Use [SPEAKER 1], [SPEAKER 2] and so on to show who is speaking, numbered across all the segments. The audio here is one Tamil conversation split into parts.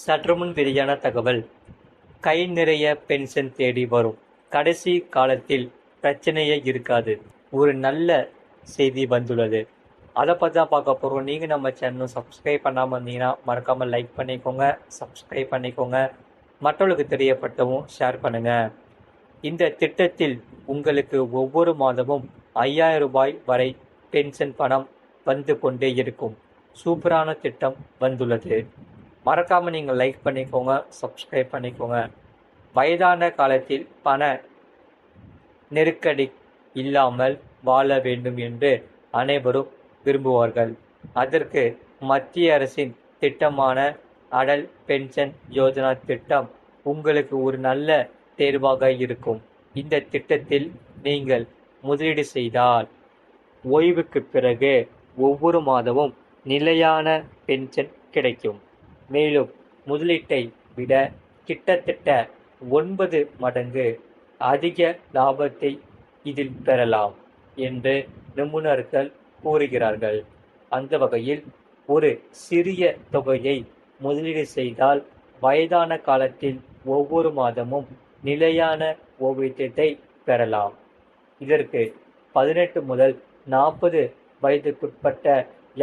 [SPEAKER 1] சற்றுமுன் வெளியான தகவல். கை நிறைய பென்ஷன் தேடி வரும். கடைசி காலத்தில் பிரச்சனையே இருக்காது. ஒரு நல்ல செய்தி வந்துள்ளது. அதை பற்றி தான் பார்க்க போகிறோம். நீங்கள் நம்ம சேனலும் சப்ஸ்கிரைப் பண்ணாமல் இருந்தீங்கன்னா மறக்காமல் லைக் பண்ணிக்கோங்க, சப்ஸ்கிரைப் பண்ணிக்கோங்க, மற்றவர்களுக்கு தெரியப்பட்டவும் ஷேர் பண்ணுங்கள். இந்த திட்டத்தில் உங்களுக்கு ஒவ்வொரு மாதமும் 5000 ரூபாய் வரை பென்ஷன் பணம் வந்து கொண்டே இருக்கும். சூப்பரான திட்டம் வந்துள்ளது. மறக்காமல் நீங்கள் லைக் பண்ணிக்கோங்க, சப்ஸ்கிரைப் பண்ணிக்கோங்க. வயதான காலத்தில் பண நெருக்கடி இல்லாமல் வாழ வேண்டும் என்று அனைவரும் விரும்புவார்கள். அதற்கு மத்திய அரசின் திட்டமான அடல் பென்ஷன் யோஜனா திட்டம் உங்களுக்கு ஒரு நல்ல தேர்வாக இருக்கும். இந்த திட்டத்தில் நீங்கள் முதலீடு செய்தால் ஓய்வுக்கு பிறகு ஒவ்வொரு மாதமும் நிலையான பென்ஷன் கிடைக்கும். மேலும் முதலீட்டை விட கிட்டத்தட்ட 9 மடங்கு அதிக லாபத்தை இதில் பெறலாம் என்று நிபுணர்கள் கூறுகிறார்கள். அந்த வகையில் ஒரு சிறிய தொகையை முதலீடு செய்தால் வயதான காலத்தில் ஒவ்வொரு மாதமும் நிலையான ஓய்வூதியத்தை பெறலாம். இதற்கு 18 முதல் 40 வயதுக்குட்பட்ட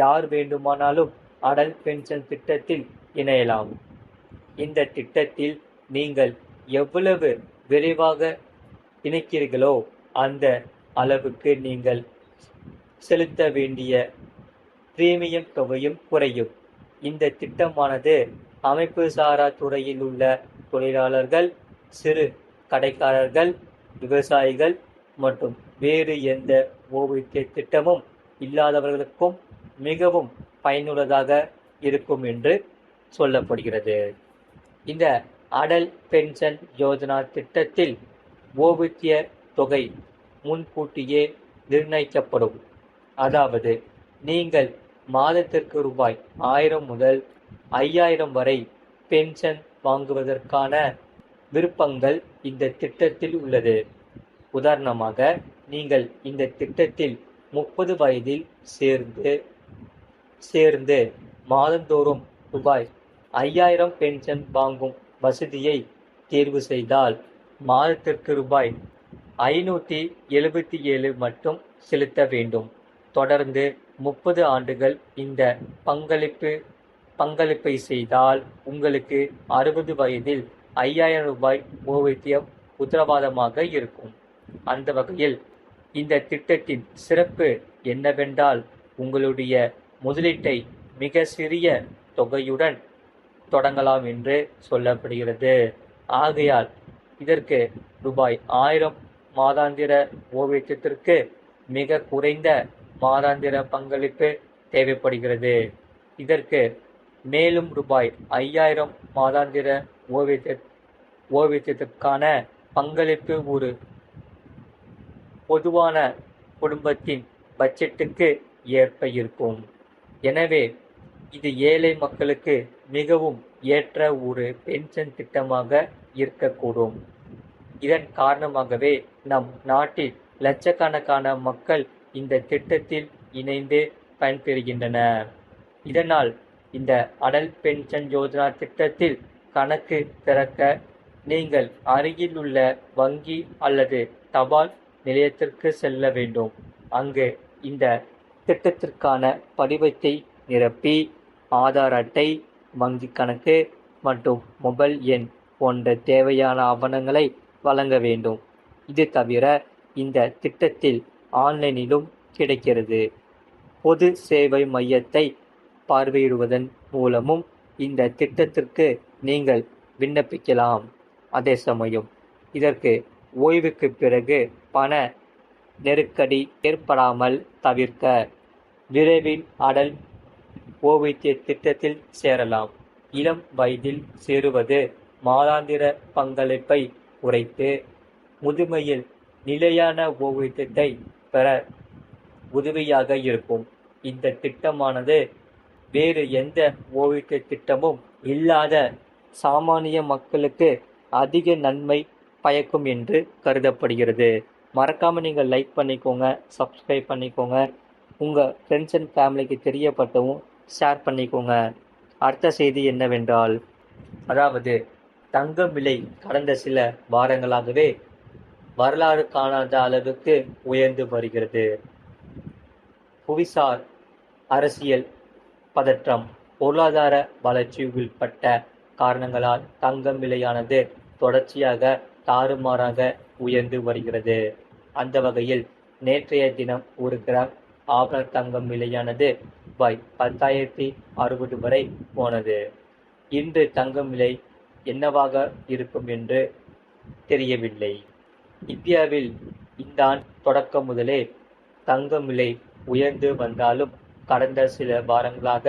[SPEAKER 1] யார் வேண்டுமானாலும் அடல் பென்ஷன் திட்டத்தில் இணையலாம். இந்த திட்டத்தில் நீங்கள் எவ்வளவு விரைவாக இணைக்கிறீர்களோ அந்த அளவுக்கு நீங்கள் செலுத்த வேண்டிய பிரீமியம் தொகையும் குறையும். இந்த திட்டமானது அமைப்பு சாரா துறையில் உள்ள தொழிலாளர்கள், சிறு கடைக்காரர்கள், விவசாயிகள் மற்றும் வேறு எந்த ஓய்வூதிய திட்டமும் இல்லாதவர்களுக்கும் மிகவும் பயனுள்ளதாக இருக்கும் என்று சொல்லப்படுகிறது. இந்த அடல் பென்ஷன் யோஜனா திட்டத்தில் ஓய்வூதிய தொகை முன்கூட்டியே நிர்ணயிக்கப்படும். அதாவது நீங்கள் மாதத்திற்கு ரூபாய் 1000 முதல் 5000 வரை பென்ஷன் வாங்குவதற்கான விருப்பங்கள் இந்த திட்டத்தில் உள்ளது. உதாரணமாக, நீங்கள் இந்த திட்டத்தில் 30 வயதில் சேர்ந்து மாதந்தோறும் ரூபாய் 5000 பென்ஷன் வாங்கும் வசதியை தேர்வு செய்தால் மாதத்திற்கு ரூபாய் 577 மட்டும் செலுத்த வேண்டும். தொடர்ந்து 30 ஆண்டுகள் இந்த பங்களிப்பை செய்தால் உங்களுக்கு 60 வயதில் 5000 ரூபாய் ஓய்வூதியம் உத்தரவாதமாக இருக்கும். அந்த வகையில் இந்த திட்டத்தின் சிறப்பு என்னவென்றால் உங்களுடைய முதலீட்டை மிக சிறிய தொகையுடன் தொடங்கலாம் என்று சொல்லப்படுகிறது. ஆகையால் இதற்கு ரூபாய் 1000 மாதாந்திர ஓய்வூதியத்திற்கு மிக குறைந்த மாதாந்திர பங்களிப்பு தேவைப்படுகிறது. இதற்கு மேலும் ரூபாய் 5000 மாதாந்திர ஓய்வூதியத்திற்கான பங்களிப்பு ஒரு பொதுவான குடும்பத்தின் பட்ஜெட்டுக்கு ஏற்ப இருக்கும். எனவே இது ஏழை மக்களுக்கு மிகவும் ஏற்ற ஒரு பென்ஷன் திட்டமாக இருக்கக்கூடும். இதன் காரணமாகவே நம் நாட்டில் லட்சக்கணக்கான மக்கள் இந்த திட்டத்தில் இணைந்து பயன்பெறுகின்றனர். இதனால் இந்த அடல் பென்ஷன் யோஜனா திட்டத்தில் கணக்கு திறக்க நீங்கள் அருகில் உள்ள வங்கி அல்லது தபால் நிலையத்திற்கு செல்ல வேண்டும். அங்கு இந்த திட்டத்திற்கான படிவத்தை நிரப்பி ஆதார் அட்டை, வங்கி கணக்கு மற்றும் மொபைல் எண் போன்ற தேவையான ஆவணங்களை வழங்க வேண்டும். இது தவிர இந்த திட்டத்தில் ஆன்லைனிலும் கிடைக்கிறது. பொது சேவை மையத்தை பார்வையிடுவதன் மூலமும் இந்த திட்டத்திற்கு நீங்கள் விண்ணப்பிக்கலாம். அதே சமயம் இதற்கு ஓய்வுக்கு பிறகு பண நெருக்கடி ஏற்படாமல் தவிர்க்க விரைவில் அடல் ஓய்வூதிய திட்டத்தில் சேரலாம். இளம் வயதில் சேருவது மாதாந்திர பங்களிப்பை குறைத்து முதுமையில் நிலையான ஓய்வூதியத்தை பெற உதவியாக இருக்கும். இந்த திட்டமானது வேறு எந்த ஓய்வூதிய திட்டமும் இல்லாத சாமானிய மக்களுக்கு அதிக நன்மை பயக்கும் என்று கருதப்படுகிறது. மறக்காமல் நீங்கள் லைக் பண்ணிக்கோங்க, சப்ஸ்கிரைப் பண்ணிக்கோங்க, உங்கள் ஃப்ரெண்ட்ஸ் அண்ட் ஃபேமிலிக்கு தெரியப்பட்டவும் ஷேர் பண்ணிக்கோங்க. அடுத்த செய்தி என்னவென்றால், அதாவது தங்கம் விலை கடந்த சில வாரங்களாகவே வரலாறு காணாத அளவுக்கு உயர்ந்து வருகிறது. புவிசார் அரசியல் பதற்றம், பொருளாதார வளர்ச்சி உள்பட்ட காரணங்களால் தங்கம் விலையானது தொடர்ச்சியாக தாறுமாறாக உயர்ந்து வருகிறது. அந்த வகையில் நேற்றைய தினம் 1 கிராம் ஆபரண தங்கம் விலையானது ரூபாய் 10,060 வரை போனது. இன்று தங்கம் விலை என்னவாக இருக்கும் என்று தெரியவில்லை. இந்தியாவில் இந்த ஆண்டு தொடக்கம் முதலே தங்கம் விலை உயர்ந்து வந்தாலும் கடந்த சில வாரங்களாக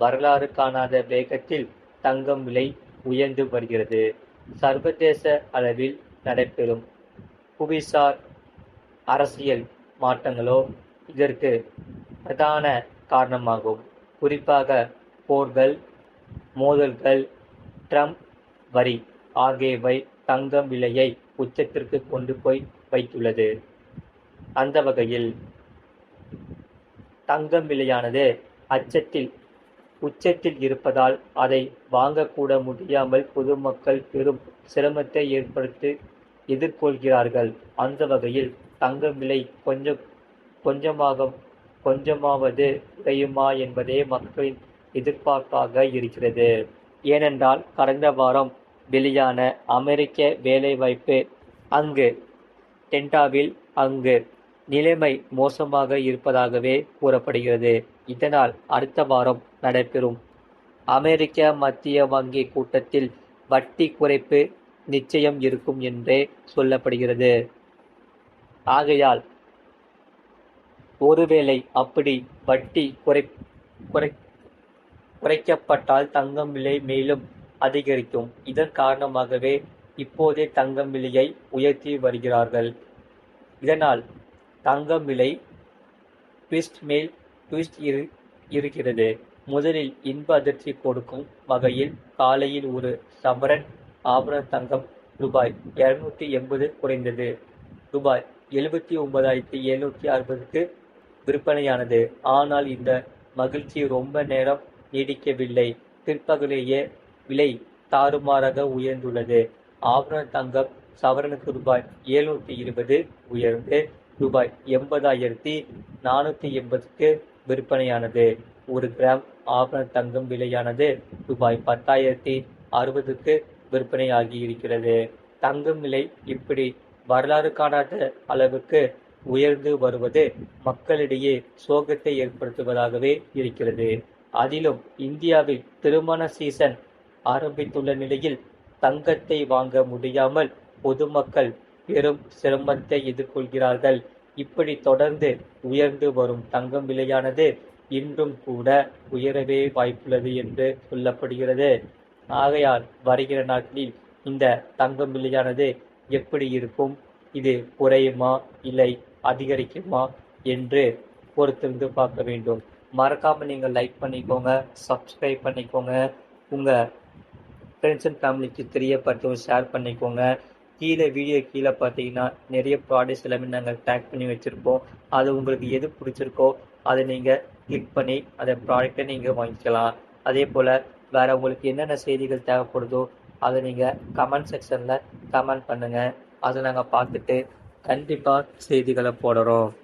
[SPEAKER 1] வரலாறு காணாத வேகத்தில் தங்கம் விலை உயர்ந்து வருகிறது. சர்வதேச அளவில் நடைபெறும் புவிசார் அரசியல் மாற்றங்களோ இதற்கு பிரதான காரணமாகும். குறிப்பாக போர்கள், மோதல்கள், ட்ரம்ப் வரி ஆகியவை தங்கம் விலையை உச்சத்திற்கு கொண்டு போய் வைத்துள்ளது. அந்த வகையில் தங்கம் விலையானது உச்சத்தில் இருப்பதால் அதை வாங்கக்கூட முடியாமல் பொதுமக்கள் பெரும் சிரமத்தை எதிர்கொள்கிறார்கள். அந்த வகையில் தங்கம் விலை கொஞ்சமாவது குறையுமா என்பதே மக்களின் எதிர்பார்ப்பாக இருக்கிறது. ஏனென்றால் கடந்த வாரம் வெளியான அமெரிக்க வேலைவாய்ப்பு டெண்டாவில் நிலைமை மோசமாக இருப்பதாகவே கூறப்படுகிறது. இதனால் அடுத்த வாரம் நடைபெறும் அமெரிக்க மத்திய வங்கி கூட்டத்தில் வட்டி குறைப்பு நிச்சயம் இருக்கும் என்றே சொல்லப்படுகிறது. ஆகையால் ஒருவேளை அப்படி வட்டி குறைக்கப்பட்டால் தங்கம் விலை மேலும் அதிகரிக்கும். இதன் காரணமாகவே இப்போதே தங்கம் விலையை உயர்த்தி வருகிறார்கள். இதனால் தங்கம் விலை ட்விஸ்ட் மேல் ட்விஸ்ட் இருக்கிறது. முதலில் இன்ப அதிர்ச்சி கொடுக்கும் வகையில் காலையில் 1 சவரன் ஆபரண தங்கம் ரூபாய் 280 குறைந்தது. ரூபாய் 79,760க்கு விற்பனையானது. ஆனால் இந்த மகிழ்ச்சி ரொம்ப நேரம் நீடிக்கவில்லை. பிற்பகலேயே விலை தாறுமாறாக உயர்ந்துள்ளது. ஆபரண தங்கம் சவரனுக்கு ரூபாய் 720 உயர்ந்து ரூபாய் 80,480க்கு விற்பனையானது. 1 கிராம் ஆபரண தங்கம் விலையானது ரூபாய் 10,060க்கு விற்பனையாகி இருக்கிறது. தங்கம் விலை இப்படி வரலாறு காணாத அளவுக்கு உயர்ந்து வருவது மக்களிடையே சோகத்தை ஏற்படுத்துவதாகவே இருக்கிறது. அதிலும் இந்தியாவில் திருமண சீசன் ஆரம்பித்துள்ள நிலையில் தங்கத்தை வாங்க முடியாமல் பொதுமக்கள் பெரும் சிரமத்தை எதிர்கொள்கிறார்கள். இப்படி தொடர்ந்து உயர்ந்து வரும் தங்கம் விலையானது இன்றும் கூட உயரவே வாய்ப்புள்ளது என்று சொல்லப்படுகிறது. ஆகையால் வருகிற நாட்களில் இந்த தங்கம் விலையானது எப்படி இருக்கும், இது குறையுமா இல்லை அதிகரிக்குமா என்று பொறுத்திருந்து பார்க்க வேண்டும். மறக்காமல் நீங்கள் லைக் பண்ணிக்கோங்க, சப்ஸ்கிரைப் பண்ணிக்கோங்க, உங்கள் ஃப்ரெண்ட்ஸ் அண்ட் ஃபேமிலிக்கு தெரியப்பட்டும் ஷேர் பண்ணிக்கோங்க. வீடியோ கீழே பார்த்தீங்கன்னா நிறைய ப்ராடக்ட்ஸ் எல்லாமே நாங்கள் டேக் பண்ணி வச்சுருப்போம். அது உங்களுக்கு எது பிடிச்சிருக்கோ அதை நீங்கள் கிளிக் பண்ணி அந்த ப்ராடக்டை நீங்கள் வாங்கிக்கலாம். அதே போல் வேறு உங்களுக்கு என்னென்ன செய்திகள் தேவைப்படுதோ அதை நீங்கள் கமெண்ட் செக்ஷனில் கமெண்ட் பண்ணுங்கள். அதை நாங்கள் பார்த்துட்டு கண்டிப்பாக செய்திகளை போடுறோம்.